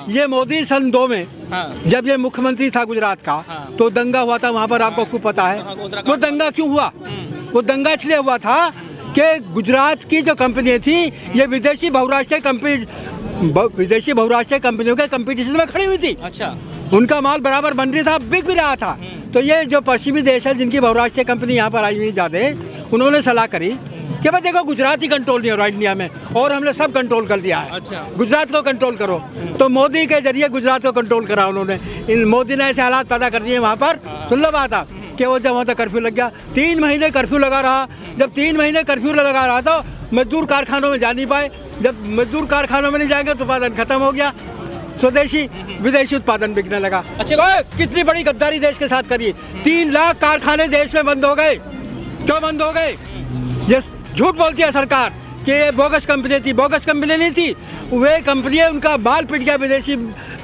ये मोदी सन 2 में जब ये मुख्यमंत्री था गुजरात का, तो दंगा हुआ था वहाँ पर, आपको खूब पता है। वो दंगा क्यों हुआ? वो दंगा इसलिए हुआ था कि गुजरात की जो कंपनी थी ये विदेशी बहुराष्ट्रीय कंपनियों के कंपटीशन में खड़ी हुई थी। अच्छा। उनका माल बराबर बन रहा था, बिक भी रहा था। तो ये जो पश्चिमी देश है जिनकी बहुराष्ट्रीय कंपनी यहाँ पर आई हुई ज़्यादा, उन्होंने सलाह करी कि भाई देखो गुजरात ही कंट्रोल नहीं हो रहा इंडिया में और हमने सब कंट्रोल कर दिया है। अच्छा। गुजरात को कंट्रोल करो। तो मोदी के जरिए गुजरात को कंट्रोल करा उन्होंने। मोदी ने ऐसे हालात पैदा कर दिए वहाँ पर, सुन लो बात आप, कि वो जब वहाँ तक कर्फ्यू लग गया, 3 महीने कर्फ्यू लगा रहा। जब 3 महीने कर्फ्यू लगा रहा तो मजदूर कारखानों में जा नहीं पाए। जब मजदूर कारखानों में नहीं जाएंगे तो उत्पादन खत्म हो गया, स्वदेशी विदेशी उत्पादन बिकने लगा। अच्छा। तो कितनी बड़ी गद्दारी देश के साथ करिए। 3 लाख कारखाने देश में बंद हो गए। क्यों बंद हो गए? ये झूठ बोलती है सरकार कि ये बोगस कंपनी थी। बोगस कंपनी नहीं थी, वे कंपनी, उनका माल पिट गया विदेशी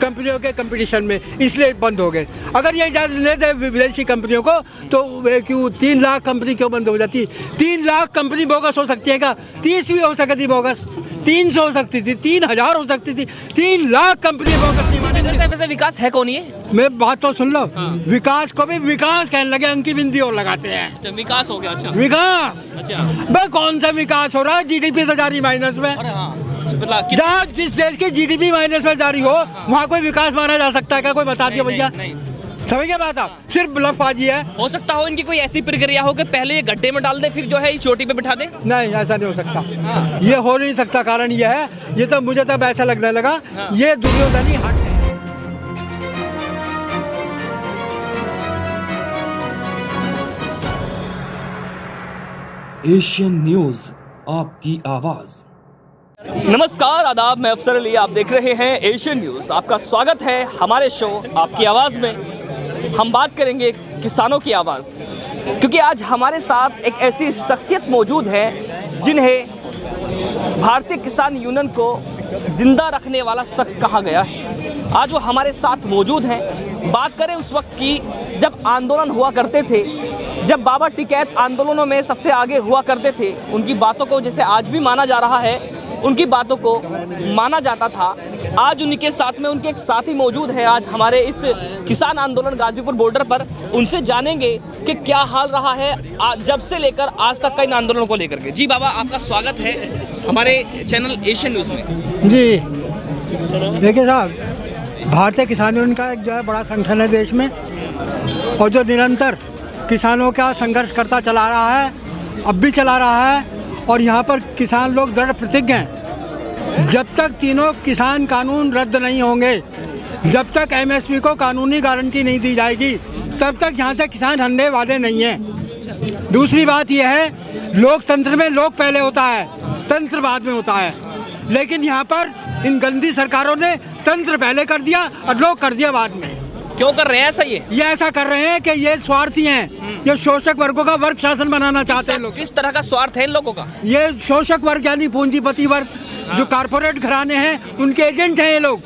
कंपनियों के कंपटीशन में, इसलिए बंद हो गए। अगर ये इजाज़त नहीं दे विदेशी कंपनियों को तो वे क्यों 3 लाख कंपनी क्यों बंद हो जाती? 3 लाख कंपनी बोगस हो सकती है क्या? 30 भी हो सकती थी बोगस, 300 हो सकती थी, 3000 हो सकती थी, 3 लाख कंपनी बोगस नहीं मानी। वैसे विकास है कौन ये? मैं बात तो सुन लो। विकास को भी विकास कहने लगे, अंकी बिंदी और लगाते हैं। तो विकास हो गया। अच्छा। विकास? अच्छा। भाई कौन सा विकास हो रहा है? जीडीपी तो जारी माइनस में। जहाँ जिस देश की जीडीपी माइनस में जारी हो वहाँ कोई विकास माना जा सकता है क्या? कोई बता दिया भैया। समझ गए बात आप? सिर्फ ब्लफबाजी है। हो सकता हो इनकी कोई ऐसी प्रक्रिया हो कि पहले ये गड्ढे में डाल दे, फिर जो है ये चोटी पे बिठा दे। नहीं, ऐसा नहीं हो सकता। ये हो नहीं सकता। कारण ये है, ये तो मुझे तब ऐसा लगने लगा ये दुर्योधनी हट है। एशियन न्यूज, आपकी आवाज। नमस्कार, आदाब, मैं अफसर अली, आप देख रहे हैं एशियन न्यूज़। आपका स्वागत है हमारे शो आपकी आवाज़ में। हम बात करेंगे किसानों की आवाज़, क्योंकि आज हमारे साथ एक ऐसी शख्सियत मौजूद है जिन्हें भारतीय किसान यूनियन को जिंदा रखने वाला शख्स कहा गया है। आज वो हमारे साथ मौजूद हैं। बात करें उस वक्त की जब आंदोलन हुआ करते थे, जब बाबा टिकैत आंदोलनों में सबसे आगे हुआ करते थे, उनकी बातों को जैसे आज भी माना जा रहा है, उनकी बातों को माना जाता था। आज उन्हीं के साथ में उनके एक साथी मौजूद है आज हमारे इस किसान आंदोलन गाजीपुर बॉर्डर पर। उनसे जानेंगे कि क्या हाल रहा है जब से लेकर आज तक का इन आंदोलनों को लेकर के। जी बाबा, आपका स्वागत है हमारे चैनल एशियन न्यूज़ में। जी देखिए साहब, भारतीय किसान यूनियन का एक जो है बड़ा संगठन है देश में, और जो निरंतर किसानों का संघर्ष करता चला रहा है, अब भी चला रहा है। और यहाँ पर किसान लोग दृढ़ प्रतिज्ञ हैं, जब तक तीनों किसान कानून रद्द नहीं होंगे, जब तक एमएसपी को कानूनी गारंटी नहीं दी जाएगी, तब तक यहाँ से किसान हटने वाले नहीं हैं। दूसरी बात यह है, लोकतंत्र में लोग पहले होता है, तंत्र बाद में होता है। लेकिन यहाँ पर इन गंदी सरकारों ने तंत्र पहले कर दिया और लोग कर दिया बाद में। क्यों कर रहे हैं ऐसा? ये ऐसा कर रहे हैं कि ये स्वार्थी हैं, ये शोषक वर्गों का वर्ग शासन बनाना चाहते हैं लोग। किस तरह का स्वार्थ है इन लोगों का? ये शोषक वर्ग यानी पूंजीपति वर्ग, जो कारपोरेट घराने हैं, उनके एजेंट हैं ये लोग।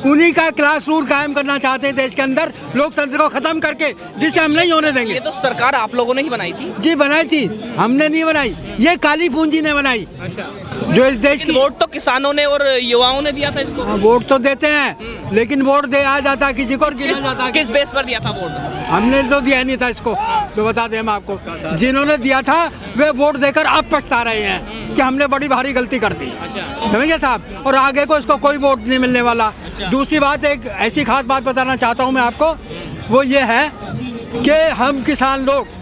उन्हीं का क्लास रूल कायम करना चाहते हैं देश के अंदर, लोकतंत्र को खत्म करके, जिसे हम नहीं होने देंगे। ये तो सरकार आप लोगों ने ही बनाई थी। जी बनाई थी, हमने नहीं बनाई, ये काली पूंजी ने बनाई। अच्छा। जो इस देश की वोट तो किसानों ने और युवाओं ने दिया था इसको। वोट तो देते हैं, लेकिन वोट दे आ जाता किसी को, गिना जाता। किस बेस पर दिया था वोट? हमने तो दिया नहीं था इसको, तो बता दें हम आपको। जिन्होंने दिया था वे वोट देकर अब पछता रहे हैं कि हमने बड़ी भारी गलती कर दी। समझिए साहब, और आगे को इसको कोई वोट नहीं मिलने वाला। दूसरी बात, एक ऐसी खास बात बताना चाहता हूँ मैं आपको, वो ये है कि हम किसान लोग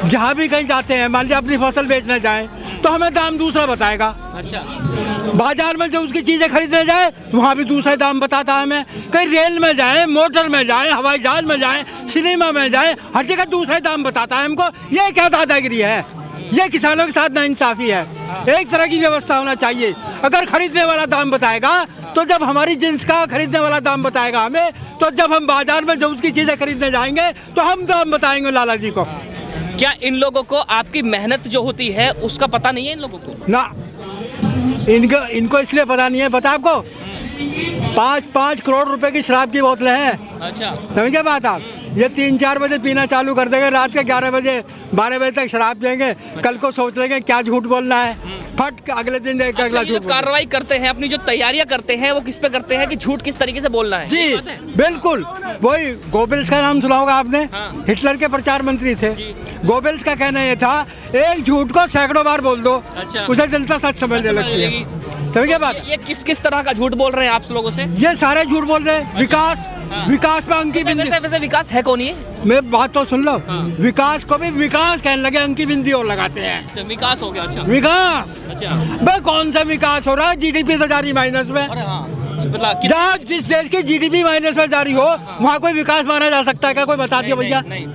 जहाँ भी कहीं जाते हैं, मान लीजिए अपनी फसल बेचने जाएं, तो हमें दाम दूसरा बताएगा। अच्छा। बाजार में जो उसकी चीज़ें खरीदने जाए तो वहाँ भी दूसरा दाम बताता है हमें। कहीं रेल में जाए, मोटर में जाए, हवाई जहाज में जाए, सिनेमा में जाए, हर जगह दूसरा दाम बताता है हमको। ये क्या दादागिरी है? ये किसानों के साथ नाइंसाफ़ी है। एक तरह की व्यवस्था होना चाहिए। अगर खरीदने वाला दाम बताएगा तो जब हमारी जिन्स का खरीदने वाला दाम बताएगा हमें, तो जब हम बाजार में जो उसकी चीज़ें खरीदने जाएंगे तो हम दाम बताएंगे लाला जी को। क्या इन लोगों को आपकी मेहनत जो होती है उसका पता नहीं है इन लोगों को? ना, इनको इसलिए पता नहीं है। पता आपको, 5-5 करोड़ रुपए की शराब की बोतलें हैं। अच्छा। समझ गए बात आप? ये 3-4 बजे पीना चालू कर देंगे, रात के 11 बजे 12 बजे तक शराब पिएंगे, कल को सोच लेंगे क्या झूठ बोलना है, फट अगले दिन एक अगला अच्छा, झूठ बोल। कार्रवाई करते हैं, अपनी जो तैयारियां करते हैं वो किस पे करते हैं कि झूठ किस तरीके से बोलना है? जी बिल्कुल, वही गोबेल्स का नाम सुना होगा आपने, हाँ। हिटलर के प्रचार मंत्री थे। गोबेल्स का कहना ये था, एक झूठ को सैकड़ों बार बोल दो, अच्छा। उसे जनता सच समझने लगती है। समझ गए बात? ये किस किस तरह का झूठ बोल रहे हैं आप लोगों से? ये सारे झूठ बोल रहे हैं। विकास, विकास में अंकी बिंदी। वैसे विकास है कौन ये? मैं बात तो सुन लो, विकास को भी विकास कहने लगे, अंकी बिंदी और लगाते हैं। अच्छा, विकास हो गया। अच्छा विकास, अच्छा, भाई कौन सा विकास हो रहा है? जीडीपी तो जारी माइनस में। अरे हाँ, मतलब जहाँ जिस देश की जीडीपी माइनस में जारी हो, वहाँ कोई विकास माना जा सकता है क्या? कोई बता दिया भैया। नहीं,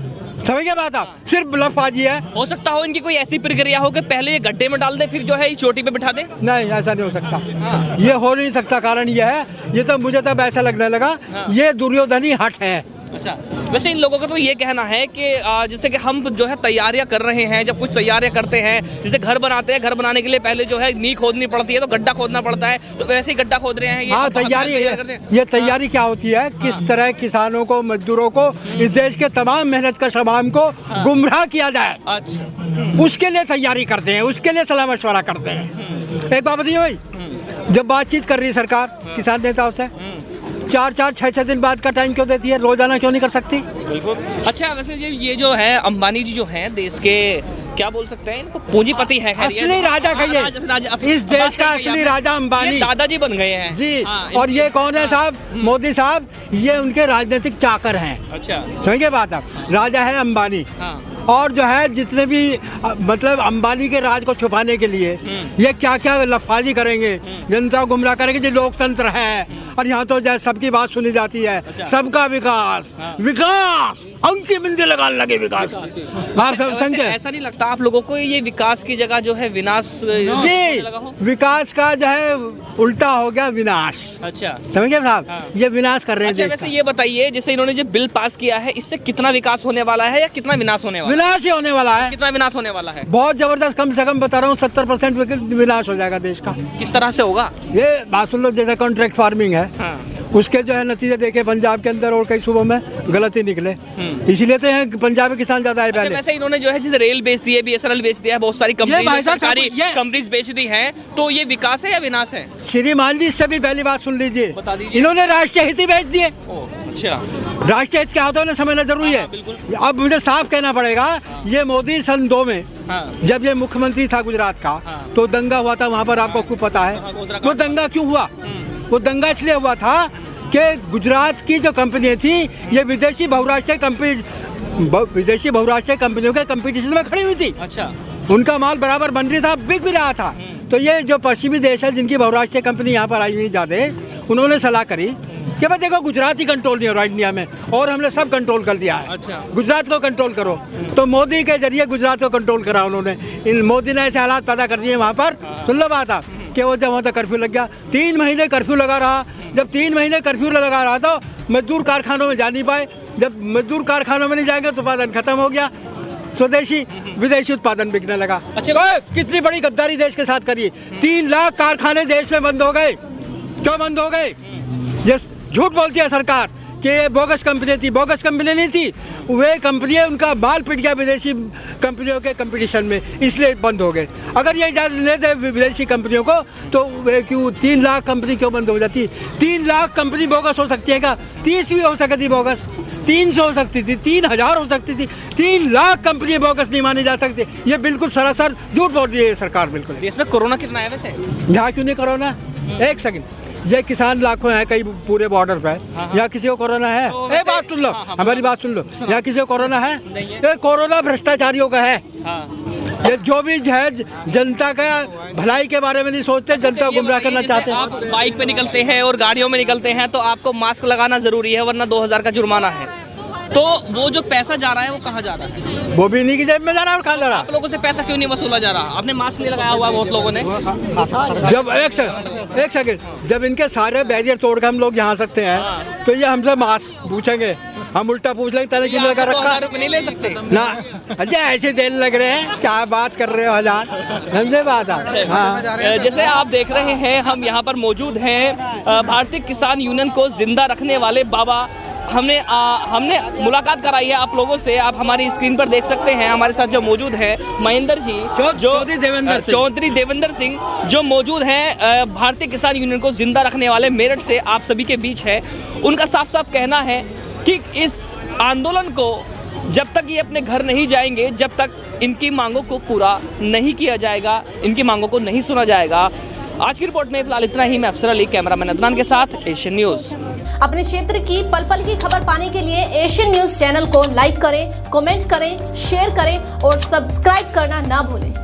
समझ गए बात आप? सिर्फ ब्लफबाजी है। हो सकता हो इनकी कोई ऐसी प्रक्रिया हो कि पहले ये गड्ढे में डाल दे, फिर जो है ये चोटी पे बिठा दे। नहीं, ऐसा नहीं हो सकता। हाँ। ये हो नहीं सकता। कारण ये है, ये तो मुझे तब ऐसा लगने लगा, ये दुर्योधनी हट है। अच्छा, वैसे इन लोगों का तो ये कहना है कि जैसे कि हम जो है तैयारियां कर रहे हैं, जब कुछ तैयारियां करते हैं, जैसे घर बनाते हैं, घर बनाने के लिए पहले जो है नींव खोदनी पड़ती है, तो गड्ढा खोदना पड़ता है, तो वैसे ही गड्ढा खोद रहे हैं। हाँ, तैयारी ये तैयारी क्या होती है, किस तरह किसानों को, मजदूरों को, इस देश के तमाम मेहनत का तमाम को गुमराह किया जाए, अच्छा, उसके लिए तैयारी करते हैं, उसके लिए सलाह मशवरा करते हैं। एक बात बताइए भाई, जब बातचीत कर रही है सरकार किसान नेताओं से, 4-4, 6-6 दिन बाद का टाइम क्यों देती है? रोजाना क्यों नहीं कर सकती? बिल्कुल। अच्छा, वैसे ये जो है अंबानी जी जो हैं देश के, क्या बोल सकते हैं इनको, पूंजीपति है, असली राजा कहिए, इस देश का असली राजा अंबानी दादाजी बन गए हैं जी। हाँ, और ये कौन है साहब? मोदी साहब, ये उनके राजनीतिक चाकर हैं। अच्छा, समझिए बात आप? राजा है अंबानी। हाँ। और जो है जितने भी मतलब अंबानी के राज को छुपाने के लिए ये क्या क्या लफाजी करेंगे, जनता को गुमराह करेंगे। जो लोकतंत्र है, और यहाँ तो जैसे सबकी बात सुनी जाती है। अच्छा। सबका विकास, विकास, अंकी बिंदी लगाने लगे विकास। आप सब समझे? ऐसा नहीं लगता आप लोगों को ये विकास की जगह जो है विनाश जी, लगा हो? विकास का जो है उल्टा हो गया विनाश। अच्छा, समझ गए साहब? हाँ। ये विनाश कर रहे हैं अच्छा, देश वैसे का। ये बताइए, जैसे इन्होंने जो बिल पास किया है, इससे कितना विकास होने वाला है या कितना विनाश होने वाला है? विनाश ही होने वाला है। कितना विनाश होने वाला है? बहुत जबरदस्त, कम से कम बता रहा हूँ 70% विनाश हो जाएगा देश का। किस तरह से होगा? ये बात सुन लो, जैसे कॉन्ट्रैक्ट फार्मिंग है, हाँ। उसके जो है नतीजे देखे पंजाब के अंदर और कई सूबों में गलत ही निकले। इसीलिए तो यहाँ पंजाब के किसान ज्यादा है अच्छा, पहले। वैसे इन्होंने जो है जैसे रेल बेच दी है, BSNL बेच दिया है, बहुत सारी भाई कंपनीज, साहब, सरकारी ये- कंपनीज बेच दी हैं, तो ये विकास है या विनाश है? श्रीमान जी, इससे भी पहली बात सुन लीजिए, बता दीजिए। इन्होंने राष्ट्रीय हित ही बेच दिए। अच्छा, राष्ट्रीय हित क्या होता है उन्हें समझना जरूरी है। अब मुझे साफ कहना पड़ेगा, ये मोदी सन 2 में हाँ। जब ये मुख्यमंत्री था गुजरात का, तो दंगा हुआ था वहाँ पर, आपको खूब पता है। वो दंगा क्यों हुआ? वो दंगा इसलिए हुआ था कि गुजरात की जो कंपनी थी, ये विदेशी बहुराष्ट्रीय कंपनियों के कंपटीशन में खड़ी हुई थी। अच्छा, उनका माल बराबर बन रही था, बिक भी रहा था। तो ये जो पश्चिमी देश है, जिनकी बहुराष्ट्रीय कंपनी यहाँ पर आई हुई ज़्यादा, उन्होंने सलाह करी कि भाई देखो, गुजरात ही कंट्रोल नहीं हो रहा इंडिया में, और हमने सब कंट्रोल कर लिया है। अच्छा। गुजरात को कंट्रोल करो। तो मोदी के जरिए गुजरात को कंट्रोल करा उन्होंने। इन मोदी ने ऐसे हालात पैदा कर दिए वहाँ पर। सुन लो बात आप, कि वो जब वहाँ तक कर्फ्यू लग गया, 3 महीने कर्फ्यू लगा रहा। जब 3 महीने कर्फ्यू लगा रहा तो मजदूर कारखानों में जा नहीं पाए। जब मजदूर कारखानों में नहीं जाएंगे तो उत्पादन खत्म हो गया, स्वदेशी विदेशी उत्पादन बिकने लगा। अच्छा, कितनी बड़ी गद्दारी देश के साथ करिए। 3 लाख कारखाने देश में बंद हो गए। क्यों बंद हो गए? ये झूठ बोलती है सरकार कि ये बोगस कंपनी थी। बोगस कंपनी नहीं थी, वे कंपनी, उनका माल पिट गया विदेशी कंपनियों के कंपटीशन में, इसलिए बंद हो गए। अगर ये इजाज़त नहीं दे विदेशी कंपनियों को, तो वे क्यों 3 लाख कंपनी क्यों बंद हो जाती? 3 लाख कंपनी बोगस हो सकती है क्या? 30 भी हो सकती थी बोगस, 300 हो सकती थी, 3000 हो सकती थी। 3 लाख कंपनी बोगस नहीं मानी जा सकती। ये बिल्कुल सरासर झूठ बोल रही है सरकार। बिल्कुल। देश में कोरोना कितना है वैसे? यहाँ क्यों नहीं कोरोना? एक सेकंड, ये किसान लाखों हैं कई पूरे बॉर्डर पे, यहाँ किसी को कोरोना है? तो ए बात सुन लो, हमारी बात सुन लो, यहाँ किसी को कोरोना है? ये कोरोना भ्रष्टाचारियों का है। ये जो भी है जनता का भलाई के बारे में नहीं सोचते, जनता को गुमराह करना चाहते हैं। आप बाइक पे निकलते हैं और गाड़ियों में निकलते हैं, तो आपको मास्क लगाना जरूरी है, वरना 2000 का जुर्माना है। तो वो जो पैसा जा रहा है वो कहाँ जा रहा है? वो भी इन्हीं की जेब में जा रहा है और कहाँ जा रहा आप लोगों से पैसा क्यों नहीं वसूला जा रहा? आपने मास्क नहीं लगाया हुआ है बहुत लोगों ने। है? जब एक सेकंड, जब इनके सारे बैरियर तोड़ के हम लोग यहाँ सकते हैं, तो ये हमसे मास्क पूछेंगे, हम उल्टा पूछ लेंगे तेरे क्यों लगा रखा? 2000 रुपये नहीं ले सकते ना। अच्छा, ऐसे देने लग रहे हैं, क्या बात कर रहे हो हजार? समझे बात आप? हाँ। जैसे आप देख रहे हैं, हम यहाँ पर मौजूद हैं भारतीय किसान यूनियन को जिंदा रखने वाले बाबा हमने मुलाकात कराई है आप लोगों से। आप हमारी स्क्रीन पर देख सकते हैं हमारे साथ जो मौजूद है महेंद्र जी, चौधरी देवेंद्र सिंह जो मौजूद हैं भारतीय किसान यूनियन को जिंदा रखने वाले, मेरठ से आप सभी के बीच है। उनका साफ साफ कहना है कि इस आंदोलन को जब तक ये अपने घर नहीं जाएंगे, जब तक इनकी मांगों को पूरा नहीं किया जाएगा, इनकी मांगों को नहीं सुना जाएगा। आज की रिपोर्ट में फिलहाल इतना ही। मैं अफसर अली, कैमरामैन अदनान के साथ, एशियन न्यूज़। अपने क्षेत्र की पल पल की खबर पाने के लिए एशियन न्यूज़ चैनल को लाइक करें, कमेंट करें, शेयर करें और सब्सक्राइब करना ना भूलें।